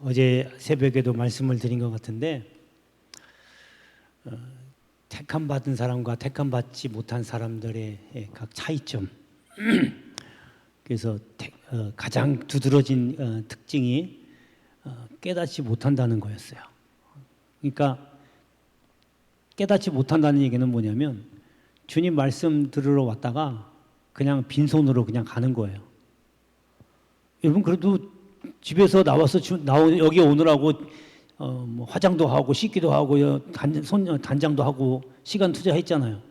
어제 새벽에도 말씀을 드린 것 같은데 택함 받은 사람과 택함 받지 못한 사람들의 각 차이점. 그래서 가장 두드러진 특징이 깨닫지 못한다는 거였어요. 그러니까 깨닫지 못한다는 얘기는 뭐냐면 주님 말씀 들으러 왔다가 그냥 빈손으로 그냥 가는 거예요. 여러분 그래도 집에서 나와서 여기 오느라고 뭐 화장도 하고 씻기도 하고 단장도 하고 시간 투자했잖아요.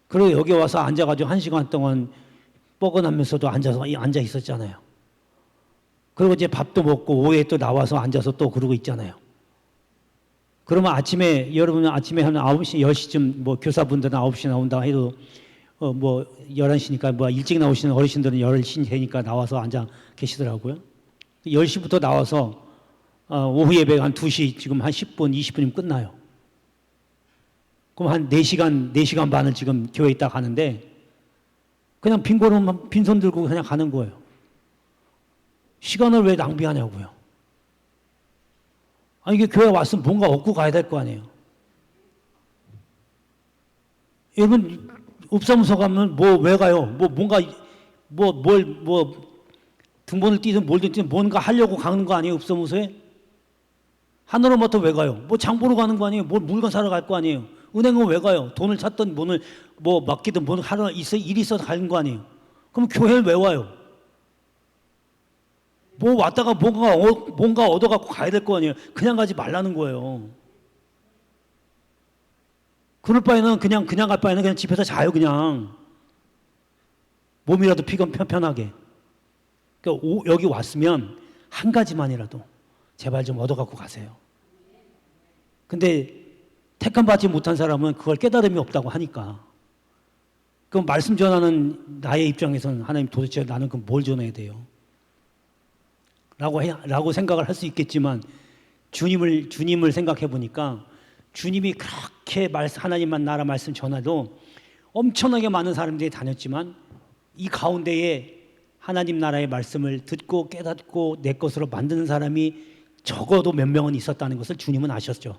그리고 여기 와서 앉아가지고 1시간 동안 뻐근하면서도 앉아 있었잖아요. 그리고 이제 밥도 먹고 오후에 또 나와서 앉아서 또 그러고 있잖아요. 그러면 여러분 아침에 한 9시, 10시쯤 뭐 교사분들은 9시 나온다 해도 뭐 11시니까 뭐 일찍 나오시는 어르신들은 10시 되니까 나와서 앉아 계시더라고요. 10시부터 나와서 오후 예배가 한 2시 지금 한 10분, 20분이면 끝나요. 그럼 한 4시간 반을 지금 교회에 있다 가는데 그냥 빈손 들고 그냥 가는 거예요. 시간을 왜 낭비하냐고요. 아니, 이게 교회 왔으면 뭔가 얻고 가야 될 거 아니에요. 여러분, 읍사무소 가면 왜 가요? 등본을 띄든 뭘든 띄든 뭔가 하려고 가는 거 아니에요, 읍사무소에? 하늘로부터 왜 가요? 장 보러 가는 거 아니에요? 물건 사러 갈 거 아니에요? 은행은 왜 가요? 돈을 찾든 맡기든 일이 있어서 가는 거 아니에요? 그럼 교회를 왜 와요? 왔다가 뭔가 얻어갖고 가야 될 거 아니에요? 그냥 가지 말라는 거예요. 그럴 바에는 그냥 갈 바에는 그냥 집에서 자요, 그냥. 몸이라도 편하게. 그러니까 여기 왔으면 한 가지만이라도 제발 좀 얻어갖고 가세요. 근데 택함 받지 못한 사람은 그걸 깨달음이 없다고 하니까. 그럼 말씀 전하는 나의 입장에서는 하나님 도대체 나는 그럼 뭘 전해야 돼요? 라고 생각을 할 수 있겠지만 주님을 생각해 보니까 주님이 그렇게 하나님만 나라 말씀 전해도 엄청나게 많은 사람들이 다녔지만 이 가운데에 하나님 나라의 말씀을 듣고 깨닫고 내 것으로 만드는 사람이 적어도 몇 명은 있었다는 것을 주님은 아셨죠.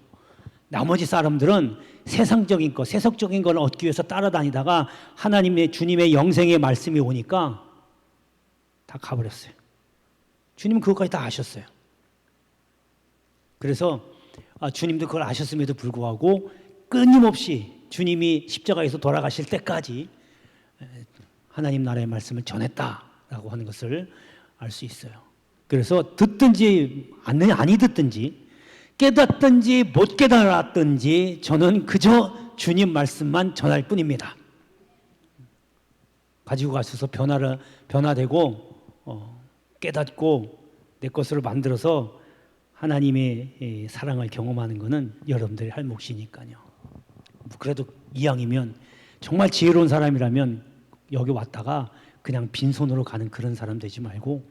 나머지 사람들은 세상적인 것, 세속적인 걸 얻기 위해서 따라다니다가 주님의 영생의 말씀이 오니까 다 가버렸어요. 주님은 그것까지 다 아셨어요. 그래서 주님도 그걸 아셨음에도 불구하고 끊임없이 주님이 십자가에서 돌아가실 때까지 하나님 나라의 말씀을 전했다라고 하는 것을 알 수 있어요. 그래서 듣든지 아니 듣든지 깨닫든지 못 깨달았든지 저는 그저 주님 말씀만 전할 뿐입니다. 가지고 가셔서 변화되고 깨닫고 내 것으로 만들어서 하나님의 사랑을 경험하는 것은 여러분들이 할 몫이니까요. 그래도 이왕이면 정말 지혜로운 사람이라면 여기 왔다가 그냥 빈손으로 가는 그런 사람 되지 말고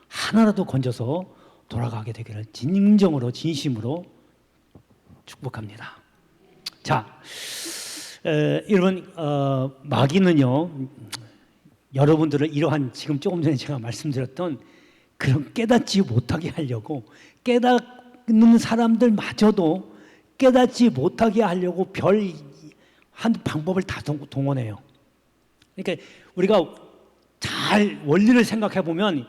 하나라도 건져서 돌아가게 되기를 진심으로 축복합니다. 자, 여러분 마귀는요 여러분들을 이러한 지금 조금 전에 제가 말씀드렸던 그런 깨닫지 못하게 하려고 깨닫는 사람들마저도 깨닫지 못하게 하려고 한 방법을 다 동원해요. 그러니까 우리가 잘 원리를 생각해 보면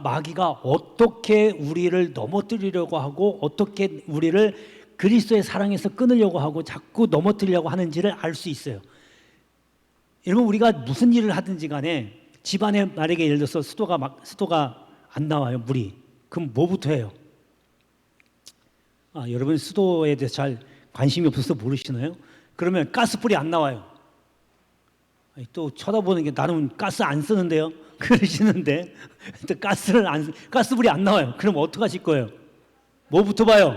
마귀가 어떻게 우리를 넘어뜨리려고 하고 어떻게 우리를 그리스도의 사랑에서 끊으려고 하고 자꾸 넘어뜨리려고 하는지를 알 수 있어요. 여러분 우리가 무슨 일을 하든지 간에 집안에 만약에 예를 들어서 수도가 안 나와요, 물이. 그럼 뭐부터 해요? 여러분 수도에 대해서 잘 관심이 없어서 모르시나요? 그러면 가스불이 안 나와요. 또 쳐다보는 게 나는 가스 안 쓰는데요? 그러시는데 또 가스불이 안 나와요. 그럼 어떡하실 거예요? 뭐부터 봐요?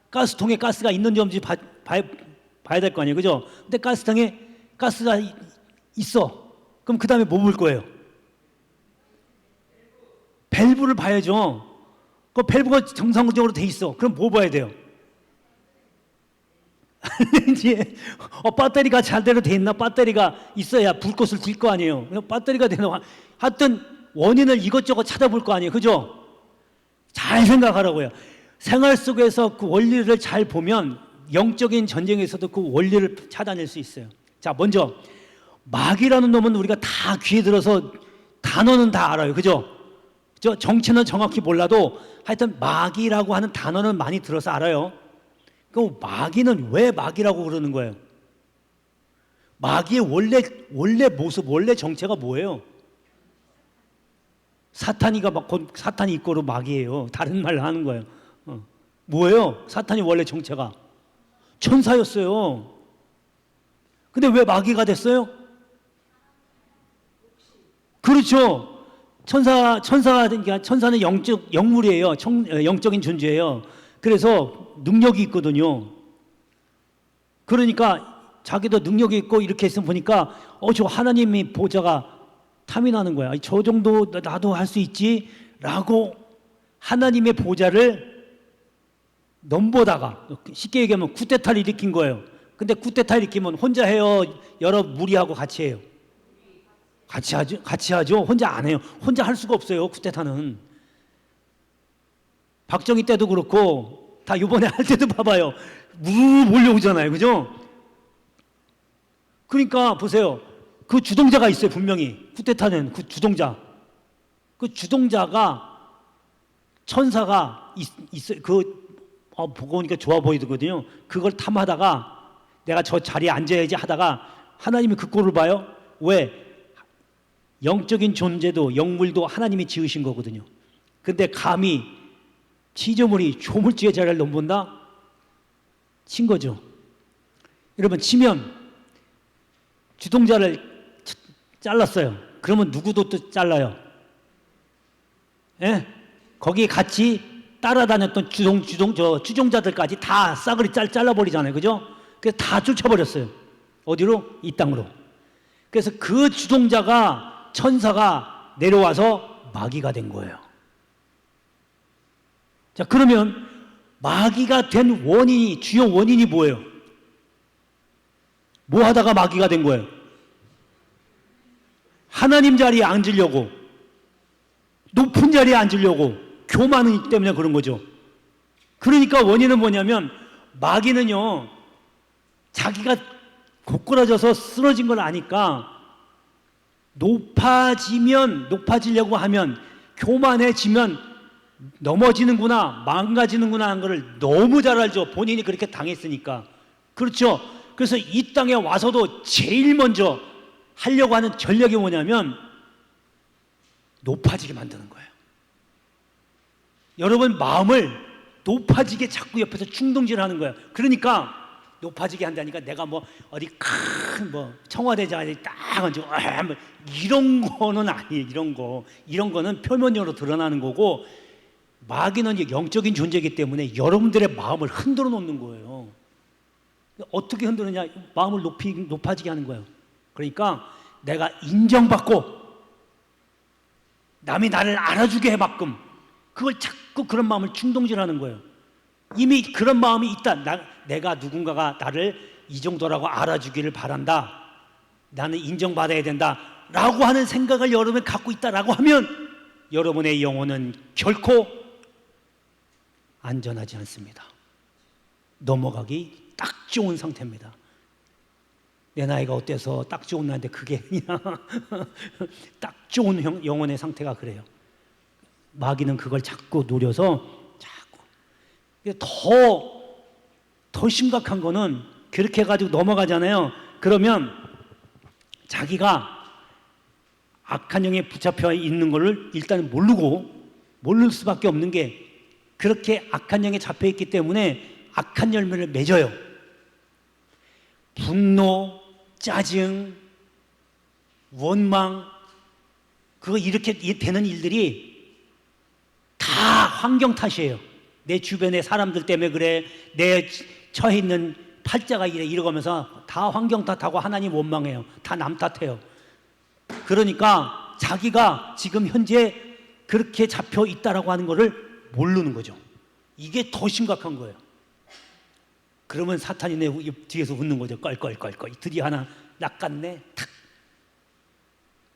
가스통에 가스가 있는지 없는지 봐야 될 거 아니에요, 그죠? 근데 가스통에 가스가 있어. 그럼 그 다음에 뭐 볼 거예요? 밸브를 봐야죠. 그 밸브가 정상적으로 돼 있어. 그럼 뭐 봐야 돼요? 이제 배터리가 잘대로 돼 있나? 배터리가 있어야 불꽃을 들 거 아니에요. 배터리가 되나? 하여튼 원인을 이것저것 찾아볼 거 아니에요, 그죠? 잘 생각하라고요. 생활 속에서 그 원리를 잘 보면 영적인 전쟁에서도 그 원리를 찾아낼 수 있어요. 자, 먼저 마귀라는 놈은 우리가 다 귀에 들어서 단어는 다 알아요. 그죠? 정체는 정확히 몰라도 하여튼 마귀라고 하는 단어는 많이 들어서 알아요. 그럼 마귀는 왜 마귀라고 그러는 거예요? 마귀의 원래 모습, 원래 정체가 뭐예요? 사탄이가 막 사탄이 이꼬로 마귀예요. 다른 말로 하는 거예요. 뭐예요? 사탄이 원래 정체가 천사였어요. 근데 왜 마귀가 됐어요? 그렇죠. 천사는 영물이에요. 영적인 존재예요. 그래서 능력이 있거든요. 그러니까 자기도 능력이 있고 이렇게 했으면 보니까 저 하나님의 보좌가 탐이 나는 거야. 저 정도 나도 할 수 있지? 라고 하나님의 보좌를 넘보다가 쉽게 얘기하면 쿠데타를 일으킨 거예요. 근데 쿠데타 일으키면 혼자 해요? 여러 무리하고 같이 해요? 같이 하죠. 혼자 안 해요. 혼자 할 수가 없어요. 쿠데타는. 박정희 때도 그렇고 다 이번에 할 때도 봐봐요. 몰려오잖아요. 그죠? 그러니까 보세요. 그 주동자가 있어요. 분명히. 쿠데타는 그 주동자. 그 주동자가 천사가 있어요. 보고 오니까 좋아 보이거든요. 그걸 탐하다가 내가 저 자리에 앉아야지 하다가 하나님이 그 꼴을 봐요. 왜? 영적인 존재도 영물도 하나님이 지으신 거거든요. 근데 감히 피조물이 조물주의 자리를 넘본다? 친 거죠. 여러분, 치면 주동자를 잘랐어요. 그러면 누구도 또 잘라요. 예? 거기에 같이 따라다녔던 추종자들까지 다 싸그리 잘라버리잖아요. 그죠? 그래서 다 쫓아버렸어요. 어디로? 이 땅으로. 그래서 그 주동자가 천사가 내려와서 마귀가 된 거예요. 자, 그러면 마귀가 된 주요 원인이 뭐예요? 뭐 하다가 마귀가 된 거예요? 하나님 자리에 앉으려고, 높은 자리에 앉으려고 교만이기 때문에 그런 거죠. 그러니까 원인은 뭐냐면 마귀는요, 자기가 고꾸라져서 쓰러진 걸 아니까 높아지려고 하면, 교만해지면 넘어지는구나, 망가지는구나 하는 걸 너무 잘 알죠. 본인이 그렇게 당했으니까. 그렇죠. 그래서 이 땅에 와서도 제일 먼저 하려고 하는 전략이 뭐냐면 높아지게 만드는 거예요. 여러분, 마음을 높아지게 자꾸 옆에서 충동질하는 거예요. 그러니까 높아지게 한다니까 내가 어디 큰 청와대장에 딱 앉고 이런 거는 아니에요. 이런 거는 표면적으로 드러나는 거고, 마귀는 이제 영적인 존재이기 때문에 여러분들의 마음을 흔들어 놓는 거예요. 어떻게 흔드느냐? 마음을 높아지게 하는 거예요. 그러니까 내가 인정받고 남이 나를 알아주게 해봤끔, 그걸 자꾸 그런 마음을 충동질하는 거예요. 이미 그런 마음이 있다. 내가 누군가가 나를 이 정도라고 알아주기를 바란다. 나는 인정받아야 된다. 라고 하는 생각을 여러분이 갖고 있다라고 하면 여러분의 영혼은 결코 안전하지 않습니다. 넘어가기 딱 좋은 상태입니다. 내 나이가 어때서 딱 좋은 나이인데 그게 그냥 딱 좋은 영혼의 상태가 그래요. 마귀는 그걸 자꾸 노려서 더 심각한 거는 그렇게 해가지고 넘어가잖아요. 그러면 자기가 악한 영에 붙잡혀 있는 거를 일단 모를 수밖에 없는 게, 그렇게 악한 영에 잡혀 있기 때문에 악한 열매를 맺어요. 분노, 짜증, 원망, 그거 이렇게 되는 일들이 다 환경 탓이에요. 내 주변의 사람들 때문에 그래, 내 처해 있는 팔자가 이래, 이러면서 다 환경 탓하고 하나님 원망해요. 다 남 탓해요. 그러니까 자기가 지금 현재 그렇게 잡혀 있다라고 하는 거를 모르는 거죠. 이게 더 심각한 거예요. 그러면 사탄이 내 뒤에서 웃는 거죠. 껄껄껄껄. 드디어 하나 낚았네. 탁.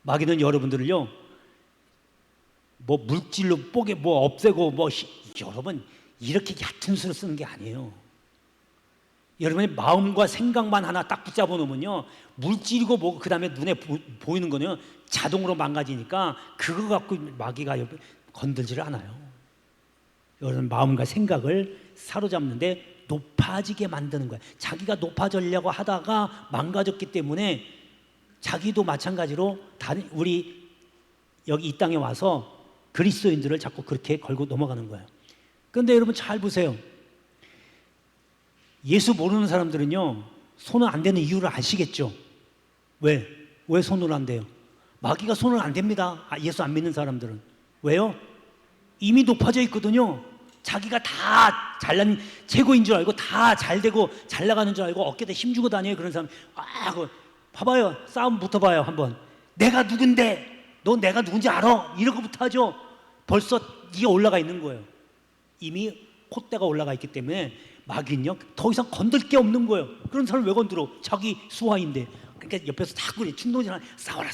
마귀는 여러분들을요, 뭐 물질로 뽀개 뭐 없애고 뭐 여러분 이렇게 얕은 수를 쓰는 게 아니에요. 여러분의 마음과 생각만 하나 딱 붙잡아 놓으면요, 물질이고 뭐 그다음에 눈에 보이는 거는 자동으로 망가지니까 그거 갖고 마귀가 건들지를 않아요. 여러분 마음과 생각을 사로잡는데 높아지게 만드는 거예요. 자기가 높아지려고 하다가 망가졌기 때문에 자기도 마찬가지로 다른 우리 여기 이 땅에 와서 그리스도인들을 자꾸 그렇게 걸고 넘어가는 거예요. 그런데 여러분 잘 보세요. 예수 모르는 사람들은요, 손을 안 대는 이유를 아시겠죠? 왜? 왜 손을 안 대요? 마귀가 손을 안 댑니다. 예수 안 믿는 사람들은. 왜요? 이미 높아져 있거든요. 자기가 다 잘난 최고인 줄 알고 다 잘되고 잘 나가는 줄 알고 어깨에 힘주고 다녀요. 그런 사람. 봐봐요. 싸움 붙어봐요. 한번. 내가 누군데? 너 내가 누군지 알아? 이러고부터 하죠. 벌써 이게 올라가 있는 거예요. 이미 콧대가 올라가 있기 때문에 마귀는요 더 이상 건들 게 없는 거예요. 그런 사람 왜 건드려? 자기 수하인데. 그러니까 옆에서 자꾸 충동질 싸워라.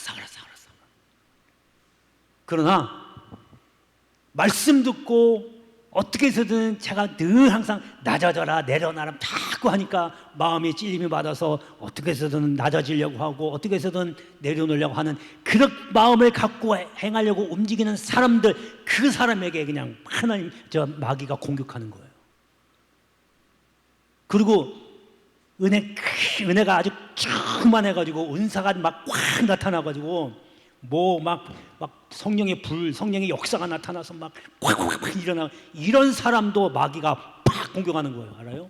그러나 말씀 듣고 어떻게 해서든 제가 늘 항상 낮아져라 내려놔라 자꾸 하니까 마음에 찔림이 받아서 어떻게 해서든 낮아지려고 하고 어떻게 해서든 내려놓으려고 하는 그런 마음을 갖고 행하려고 움직이는 사람들, 그 사람에게 그냥 하나님 마귀가 공격하는 거예요. 그리고 은혜가 아주 충만해가지고 은사가 막 확 나타나가지고 뭐 막 성령의 불, 성령의 역사가 나타나서 막 확 일어나, 이런 사람도 마귀가 팍 공격하는 거예요. 알아요?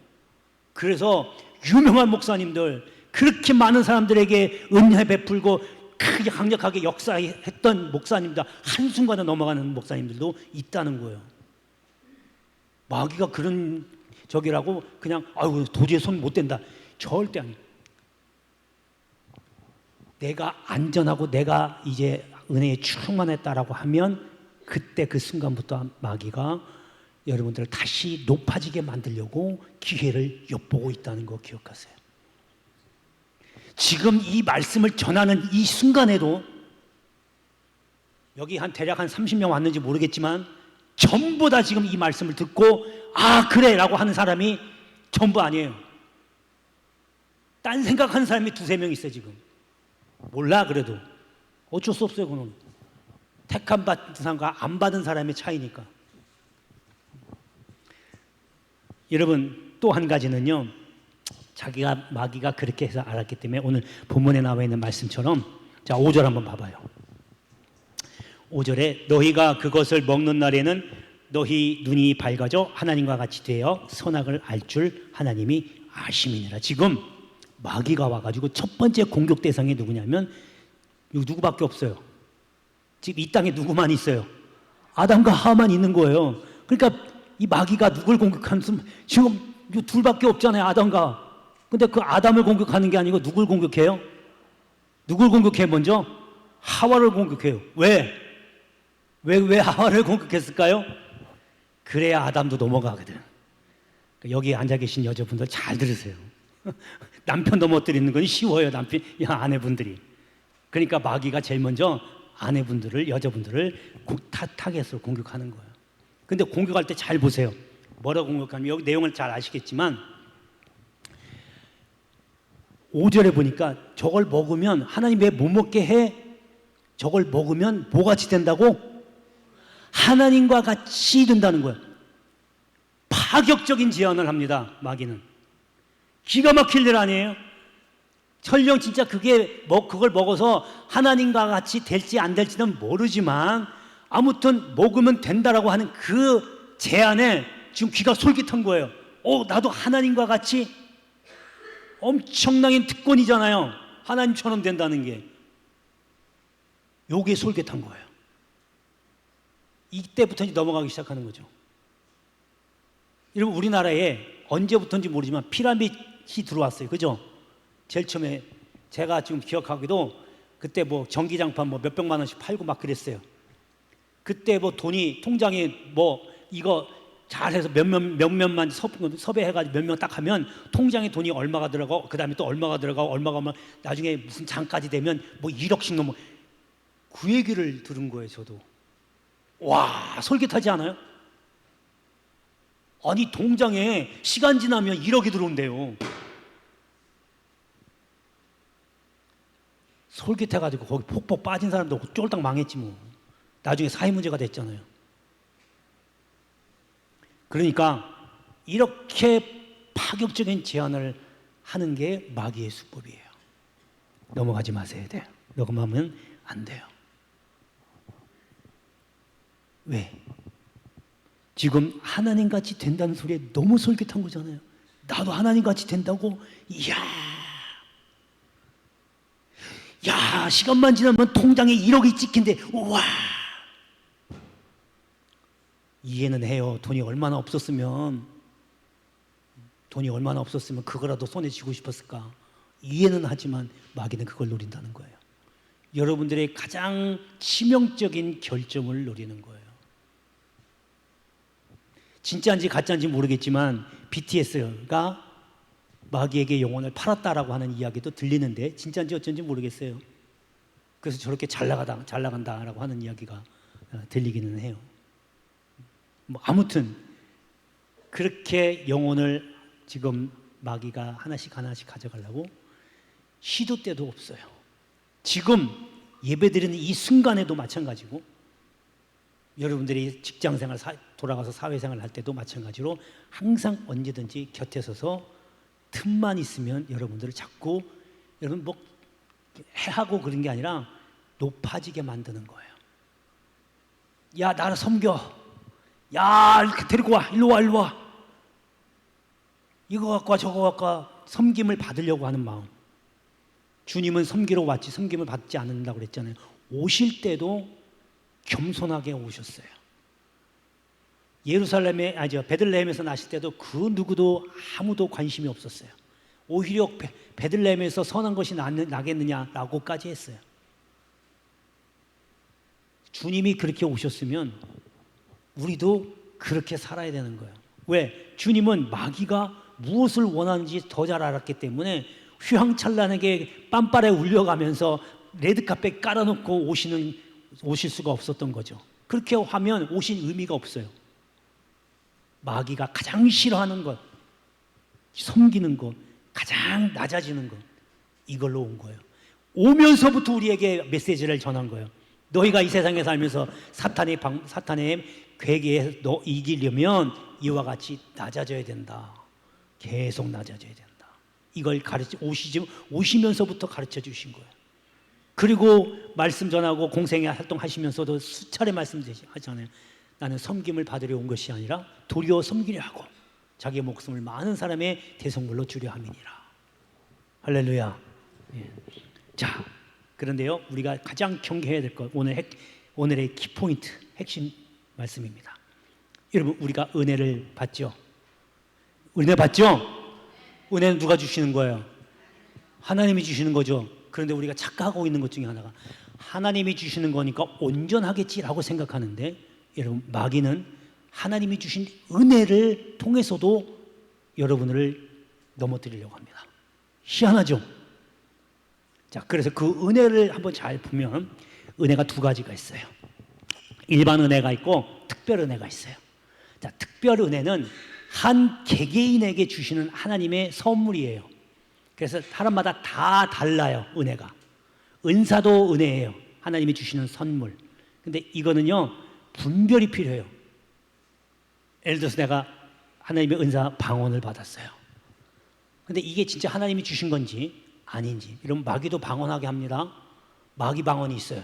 그래서 유명한 목사님들, 그렇게 많은 사람들에게 은혜 베풀고 크게 강력하게 역사했던 목사님들 한순간에 넘어가는 목사님들도 있다는 거예요. 마귀가 그런 적이라고 그냥 아이고 도저히 손 못 댄다, 절대 아니에요. 내가 안전하고 내가 이제 은혜에 충만했다라고 하면 그때 그 순간부터 마귀가 여러분들을 다시 높아지게 만들려고 기회를 엿보고 있다는 거 기억하세요. 지금 이 말씀을 전하는 이 순간에도 여기 대략 한 30명 왔는지 모르겠지만 전부 다 지금 이 말씀을 듣고 아 그래 라고 하는 사람이 전부 아니에요. 딴 생각하는 사람이 두세 명 있어요. 지금 몰라. 그래도 어쩔 수 없어요. 그건 택함 받은 사람과 안 받은 사람의 차이니까. 여러분 또 한 가지는요, 자기가 마귀가 그렇게 해서 알았기 때문에 오늘 본문에 나와 있는 말씀처럼, 자 5절 한번 봐봐요. 5절에 너희가 그것을 먹는 날에는 너희 눈이 밝아져 하나님과 같이 되어 선악을 알 줄 하나님이 아심이니라. 지금 마귀가 와가지고 첫 번째 공격 대상이 누구냐면 누구밖에 없어요. 지금 이 땅에 누구만 있어요? 아담과 하와만 있는 거예요. 그러니까 이 마귀가 누굴 공격하는, 지금 이 둘밖에 없잖아요. 아담과. 근데 그 아담을 공격하는 게 아니고 누굴 공격해요? 누굴 공격해? 먼저 하와를 공격해요. 왜 하와를 공격했을까요? 그래야 아담도 넘어가거든. 여기 앉아 계신 여자분들 잘 들으세요. 남편 넘어뜨리는 건 쉬워요. 아내분들이. 그러니까 마귀가 제일 먼저 아내분들을, 여자분들을 타겟으로 공격하는 거예요. 근데 공격할 때 잘 보세요. 뭐라고 공격하냐면, 여기 내용을 잘 아시겠지만 5절에 보니까 저걸 먹으면, 하나님 왜 못 먹게 해? 저걸 먹으면 뭐같이 된다고? 하나님과 같이 된다는 거예요. 파격적인 제안을 합니다. 마귀는. 기가 막힐 일 아니에요? 설령 진짜 그걸 먹어서 하나님과 같이 될지 안 될지는 모르지만 아무튼 먹으면 된다라고 하는 그 제안에 지금 귀가 솔깃한 거예요. 나도 하나님과 같이, 엄청난 특권이잖아요. 하나님처럼 된다는 게. 요게 솔깃한 거예요. 이때부터 이제 넘어가기 시작하는 거죠. 여러분 우리나라에 언제부터인지 모르지만 피라밋이 들어왔어요. 그죠? 제일 처음에 제가 지금 기억하기도 그때 뭐 전기장판 뭐 몇백만 원씩 팔고 막 그랬어요. 그때 뭐 돈이 통장에 뭐 이거 잘해서 몇몇만 섭외해가지고 몇 명 딱 하면 통장에 돈이 얼마가 들어가고 그 다음에 또 얼마가 들어가고 얼마가 나중에 무슨 장까지 되면 뭐 1억씩 넘어. 그 얘기를 들은 거예요. 저도. 와, 솔깃하지 않아요? 아니, 통장에 시간 지나면 1억이 들어온대요. 솔깃해가지고 거기 폭폭 빠진 사람도 쫄딱 망했지 뭐. 나중에 사회 문제가 됐잖아요. 그러니까 이렇게 파격적인 제안을 하는 게 마귀의 수법이에요. 넘어가지 마세요. 돼요. 넘어가면 안 돼요. 왜? 지금 하나님같이 된다는 소리에 너무 솔깃한 거잖아요. 나도 하나님같이 된다고? 이야, 야, 시간만 지나면 통장에 1억이 찍힌대. 우와, 이해는 해요. 돈이 얼마나 없었으면 그거라도 손에 쥐고 싶었을까. 이해는 하지만 마귀는 그걸 노린다는 거예요. 여러분들의 가장 치명적인 결점을 노리는 거예요. 진짜인지 가짜인지 모르겠지만 BTS가 마귀에게 영혼을 팔았다라고 하는 이야기도 들리는데 진짜인지 어쩐지 모르겠어요. 그래서 저렇게 잘 나간다라고 하는 이야기가 들리기는 해요. 뭐 아무튼 그렇게 영혼을 지금 마귀가 하나씩 가져가려고 시도 때도 없어요. 지금 예배드리는 이 순간에도 마찬가지고, 여러분들이 직장생활 돌아가서 사회생활 할 때도 마찬가지로 항상 언제든지 곁에 서서 틈만 있으면 여러분들을 자꾸, 여러분 뭐 해하고 그런 게 아니라 높아지게 만드는 거예요. 야, 나를 섬겨. 야, 이렇게 데리고 와. 일로 와. 이거 갖고 와, 저거 갖고 와. 섬김을 받으려고 하는 마음. 주님은 섬기러 왔지 섬김을 받지 않는다고 그랬잖아요. 오실 때도 겸손하게 오셨어요. 베들레헴에서 나실 때도 그 누구도 아무도 관심이 없었어요. 오히려 베들레헴에서 선한 것이 나겠느냐라고까지 했어요. 주님이 그렇게 오셨으면 우리도 그렇게 살아야 되는 거예요. 왜? 주님은 마귀가 무엇을 원하는지 더 잘 알았기 때문에 휘황찬란하게 빰빠레 울려가면서 레드카펫 깔아놓고 오실 수가 없었던 거죠. 그렇게 하면 오신 의미가 없어요. 마귀가 가장 싫어하는 것, 섬기는 것, 가장 낮아지는 것, 이걸로 온 거예요. 오면서부터 우리에게 메시지를 전한 거예요. 너희가 이 세상에 살면서 사탄의 괴계에 너 이기려면 이와 같이 낮아져야 된다. 계속 낮아져야 된다. 이걸 오시면서부터 가르쳐 주신 거예요. 그리고 말씀 전하고 공생애 활동하시면서도 수차례 말씀하잖아요. 나는 섬김을 받으려 온 것이 아니라 도리어 섬기려 하고 자기의 목숨을 많은 사람의 대성물로 주려 함이니라. 할렐루야. 예. 자, 그런데요, 우리가 가장 경계해야 될 것, 오늘의 키포인트, 핵심 말씀입니다. 여러분, 우리가 은혜를 받죠? 은혜 받죠? 은혜는 누가 주시는 거예요? 하나님이 주시는 거죠. 그런데 우리가 착각하고 있는 것 중에 하나가, 하나님이 주시는 거니까 온전하겠지라고 생각하는데, 여러분, 마귀는 하나님이 주신 은혜를 통해서도 여러분을 넘어뜨리려고 합니다. 희한하죠? 자, 그래서 그 은혜를 한번 잘 보면 은혜가 두 가지가 있어요. 일반 은혜가 있고 특별 은혜가 있어요. 자, 특별 은혜는 한 개개인에게 주시는 하나님의 선물이에요. 그래서 사람마다 다 달라요, 은혜가. 은사도 은혜예요. 하나님이 주시는 선물. 근데 이거는요, 분별이 필요해요. 예를 들어서 내가 하나님의 은사 방언을 받았어요. 근데 이게 진짜 하나님이 주신 건지 아닌지. 이런 마귀도 방언하게 합니다. 마귀 방언이 있어요.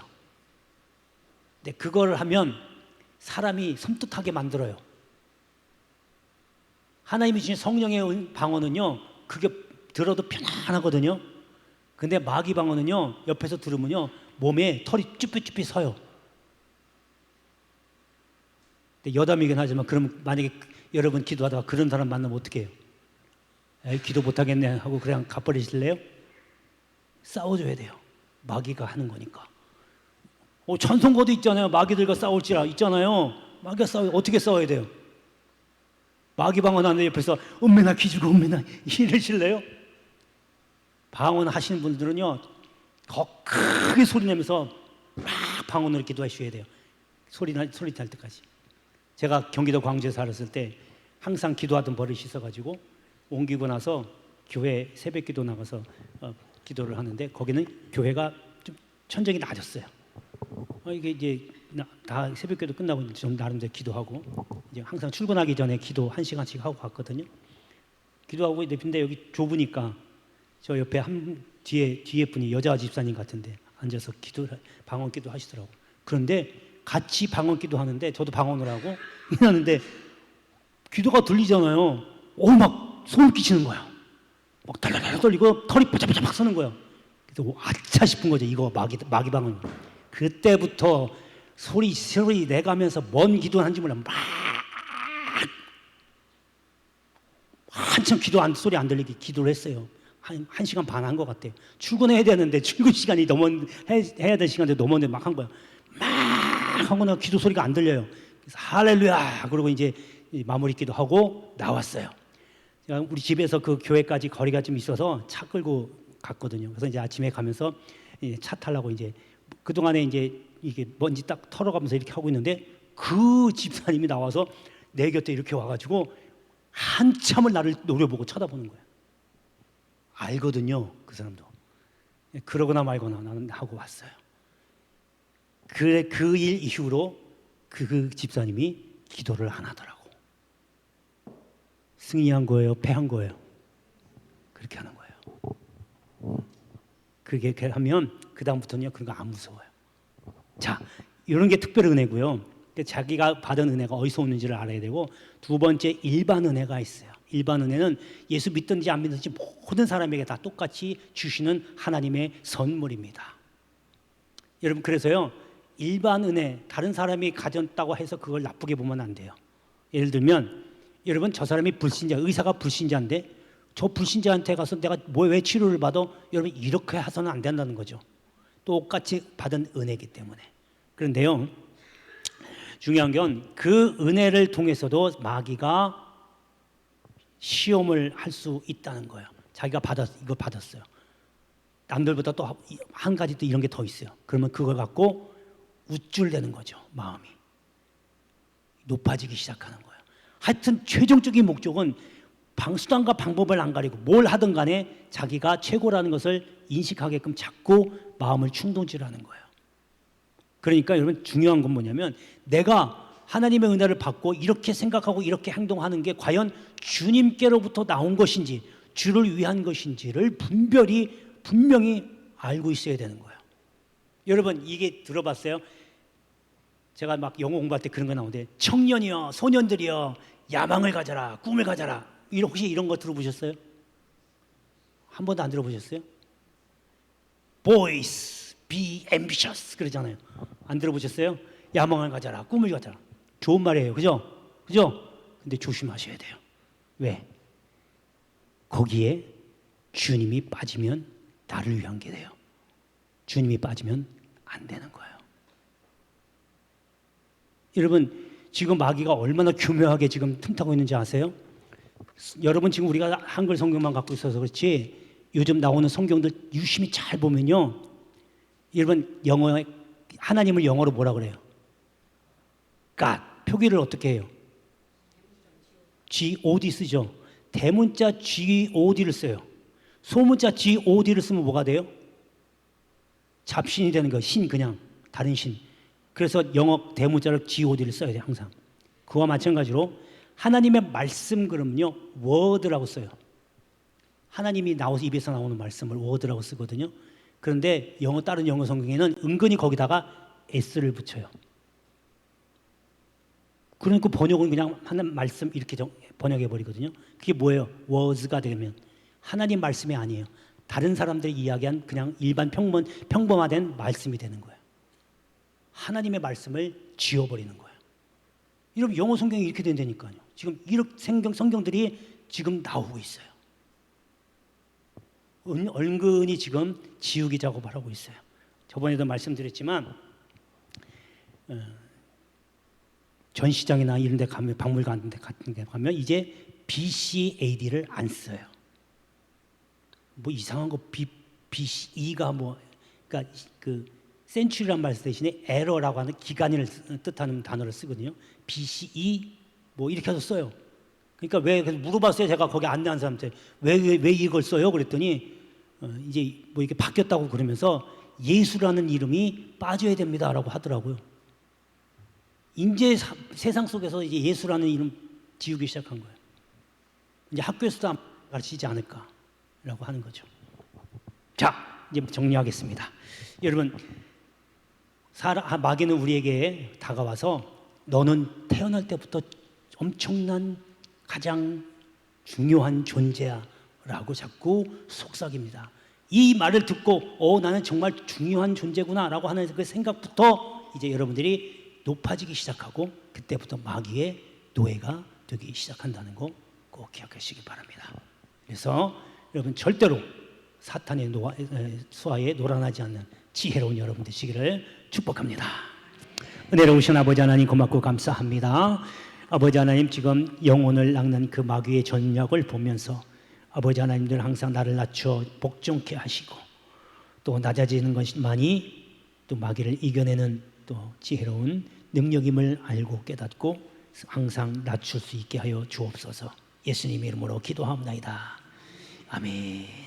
근데 그걸 하면 사람이 섬뜩하게 만들어요. 하나님이 주신 성령의 방언은요, 그게 들어도 편안하거든요. 근데 마귀 방언은요, 옆에서 들으면요, 몸에 털이 쭈뼛쭈뼛 서요. 근데 여담이긴 하지만, 그럼 만약에 여러분 기도하다가 그런 사람 만나면 어떻게 해요? 에이, 기도 못하겠네 하고 그냥 가버리실래요? 싸워줘야 돼요. 마귀가 하는 거니까. 찬송가도 있잖아요. 마귀들과 싸울지라 있잖아요. 마귀가 어떻게 싸워야 돼요? 마귀 방언하는 옆에서 은매나 기주고 은매나 이러실래요? 방언 하시는 분들은요, 더 크게 소리 내면서 막 방언으로 기도하셔야 돼요. 소리 날 때까지. 제가 경기도 광주에 살았을 때 항상 기도하던 버릇이 있어가지고 옮기고 나서 교회 새벽기도 나가서 기도를 하는데 거기는 교회가 좀 천정이 낮았어요. 이게 이제 다 새벽기도 끝나고 좀 나름대로 기도하고 이제 항상 출근하기 전에 기도 1시간씩 하고 갔거든요. 기도하고 근데 여기 좁으니까 저 옆에 뒤에 분이 여자 집사님 같은데 앉아서 방언기도 하시더라고. 그런데 같이 방언기도 하는데 저도 방언을 하고 하는데 기도가 들리잖아요. 막 소름 끼치는 거야. 막 달달달 떨리고 털이 바짝바짝 서는 거야. 그래서 아차 싶은 거죠. 이거 마귀 방언. 그때부터 소리 내가면서 뭔 기도하는지 몰라. 막 한참 소리 안 들리게 기도를 했어요. 한 시간 반 한 것 같아요. 출근해야 되는데 출근 시간이 해야 될 시간인데 넘었는데 막 한 거야. 막 하고 나 기도 소리가 안 들려요. 그래서 할렐루야 그러고 이제 마무리 기도하고 나왔어요. 우리 집에서 그 교회까지 거리가 좀 있어서 차 끌고 갔거든요. 그래서 이제 아침에 가면서 차 타려고 이제 그동안에 이제 이게 먼지 딱 털어가면서 이렇게 하고 있는데 그 집사님이 나와서 내 곁에 이렇게 와가지고 한참을 나를 노려보고 쳐다보는 거야. 알거든요, 그 사람도. 그러거나 말거나 나는 하고 왔어요. 그 일 이후로 그 집사님이 기도를 안 하더라고. 승리한 거예요, 패한 거예요? 그렇게 하는 거예요. 그렇게 하면 그 다음부터는요 그런 거 안 무서워요. 자, 이런 게 특별 은혜고요. 자기가 받은 은혜가 어디서 오는지를 알아야 되고, 두 번째 일반 은혜가 있어요. 일반 은혜는 예수 믿든지 안 믿든지 모든 사람에게 다 똑같이 주시는 하나님의 선물입니다. 여러분, 그래서요 일반 은혜, 다른 사람이 가졌다고 해서 그걸 나쁘게 보면 안 돼요. 예를 들면 여러분, 저 사람이 의사가 불신자인데 저 불신자한테 가서 내가 왜 치료를 받아? 여러분, 이렇게 해서는 안 된다는 거죠. 똑같이 받은 은혜이기 때문에. 그런데요, 중요한 건 그 은혜를 통해서도 마귀가 시험을 할 수 있다는 거예요. 자기가 이거 받았어요. 남들보다 또 한 가지 또 이런 게 더 있어요. 그러면 그걸 갖고 우쭐대는 거죠. 마음이 높아지기 시작하는 거예요. 하여튼 최종적인 목적은 수단과 방법을 안 가리고 뭘 하든 간에 자기가 최고라는 것을 인식하게끔 자꾸 마음을 충동질하는 거예요. 그러니까 여러분, 중요한 건 뭐냐면 내가 하나님의 은혜를 받고 이렇게 생각하고 이렇게 행동하는 게 과연 주님께로부터 나온 것인지 주를 위한 것인지를 분명히 알고 있어야 되는 거예요. 여러분, 이게 들어봤어요? 제가 막 영어 공부할 때 그런 거 나오는데, 청년이여 소년들이여 야망을 가져라, 꿈을 가져라. 혹시 이런 거 들어보셨어요? 한 번도 안 들어보셨어요? Boys, be ambitious 그러잖아요. 안 들어보셨어요? 야망을 가져라, 꿈을 가져라. 좋은 말이에요, 그죠? 근데 조심하셔야 돼요. 왜? 거기에 주님이 빠지면 나를 위한 게 돼요. 주님이 빠지면 안 되는 거예요. 여러분, 지금 마귀가 얼마나 교묘하게 지금 틈타고 있는지 아세요? 여러분, 지금 우리가 한글 성경만 갖고 있어서 그렇지 요즘 나오는 성경들 유심히 잘 보면요, 여러분, 하나님을 영어로 뭐라 그래요? God. 표기를 어떻게 해요? G-O-D 쓰죠. 대문자 G-O-D를 써요. 소문자 G-O-D를 쓰면 뭐가 돼요? 잡신이 되는 거예요. 그냥 다른 신. 그래서 영어 대문자를 G-O-D를 써야 돼요, 항상. 그와 마찬가지로 하나님의 말씀 그러면요 word라고 써요. 하나님이 입에서 나오는 말씀을 word라고 쓰거든요. 그런데 다른 영어 성경에는 은근히 거기다가 s를 붙여요. 그러니까 번역은 그냥 하나님 말씀 이렇게 번역해 버리거든요. 그게 뭐예요? words가 되면 하나님 말씀이 아니에요. 다른 사람들이 이야기한 그냥 일반 평범화된 말씀이 되는 거예요. 하나님의 말씀을 지워버리는 거예요. 여러분, 영어 성경이 이렇게 된다니까요. 지금 이렇게 성경들이 지금 나오고 있어요. 은근히 지금 지우기 작업을 하고 있어요. 저번에도 말씀드렸지만 전시장이나 이런 데 가면, 박물관 같은 데 가면 이제 BCAD를 안 써요. 뭐 이상한 거 BCE가 그러니까 센츄리란 말 대신에 에러라고 하는 기간을 뜻하는 단어를 쓰거든요. BCE 뭐 이렇게 해서 써요. 그러니까 왜 그래서 물어봤어요. 제가 거기 안내한 사람한테 왜 이걸 써요? 그랬더니 이제 뭐 이렇게 바뀌었다고 그러면서 예수라는 이름이 빠져야 됩니다라고 하더라고요. 이제 세상 속에서 이제 예수라는 이름 지우기 시작한 거예요. 이제 학교에서도 안 가르치지 않을까라고 하는 거죠. 자, 이제 정리하겠습니다. 여러분, 마귀는 우리에게 다가와서 너는 태어날 때부터 엄청난 가장 중요한 존재야 라고 자꾸 속삭입니다. 이 말을 듣고 나는 정말 중요한 존재구나 라고 하는 그 생각부터 이제 여러분들이 높아지기 시작하고 그때부터 마귀의 노예가 되기 시작한다는 거 꼭 기억하시기 바랍니다. 그래서 여러분 절대로 사탄의 수하에 놀아나지 않는 지혜로운 여러분 되시기를 축복합니다. 은혜로우신 아버지 하나님 고맙고 감사합니다. 아버지 하나님 지금 영혼을 낚는 그 마귀의 전략을 보면서 아버지 하나님들 항상 나를 낮춰 복종케 하시고 또 낮아지는 것만이 또 마귀를 이겨내는 또 지혜로운 능력임을 알고 깨닫고 항상 낮출 수 있게 하여 주옵소서. 예수님의 이름으로 기도합니다. 아멘.